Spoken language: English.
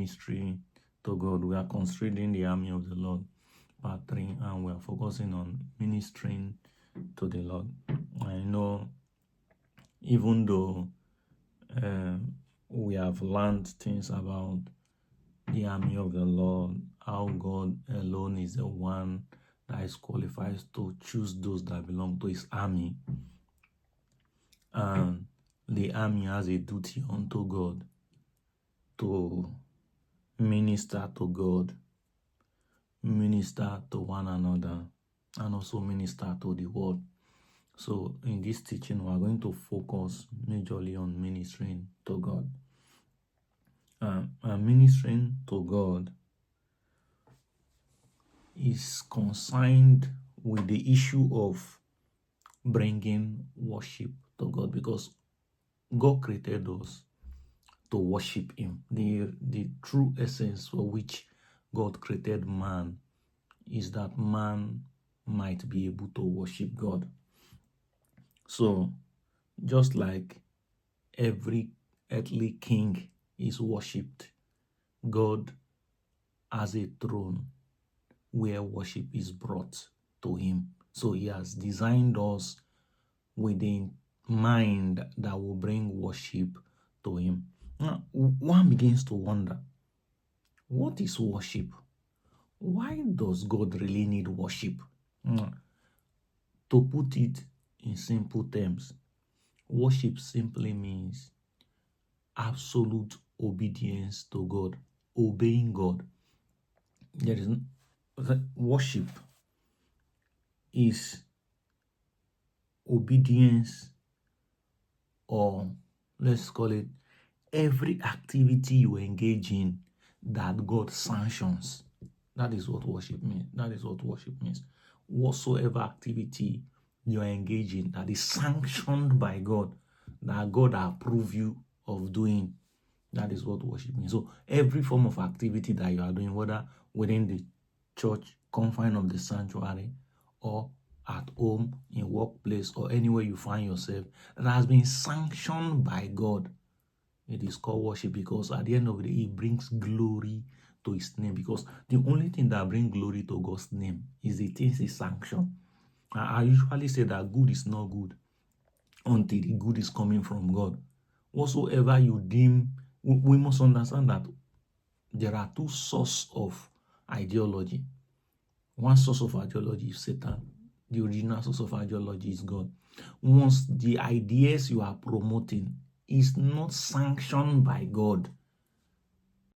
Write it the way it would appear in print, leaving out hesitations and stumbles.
ministry to God. We are considering the army of the Lord, part 3, and we are focusing on ministering to the Lord. I know, even though we have learned things about the army of the Lord, how God alone is the one that is qualified to choose those that belong to his army, and the army has a duty unto God to minister to God, minister to one another, and also minister to the world. So in this teaching, we are going to focus majorly on ministering to God. And ministering to God is concerned with the issue of bringing worship to God, because God created us to worship him. The true essence for which God created man is that man might be able to worship God. So just like every earthly king is worshipped, God has a throne where worship is brought to him. So he has designed us with a mind that will bring worship to him. Now, one begins to wonder, what is worship? Why does God really need worship? To put it in simple terms, worship simply means absolute obedience to God, obeying God. Worship is obedience, or let's call it every activity you engage in that God sanctions. That is what worship means. That is what worship means. Whatsoever activity you are engaging that is sanctioned by God, that God approves you of doing, that is what worship means. So every form of activity that you are doing, whether within the church confine of the sanctuary, or at home, in workplace, or anywhere you find yourself, that has been sanctioned by God, it is called worship, because at the end of the day, it brings glory to his name, because the only thing that brings glory to God's name is the things he sanctioned. I usually say that good is not good until the good is coming from God. Whatsoever you deem, we must understand that there are two sources of ideology. One source of ideology is Satan. The original source of ideology is God. Once the ideas you are promoting is not sanctioned by God,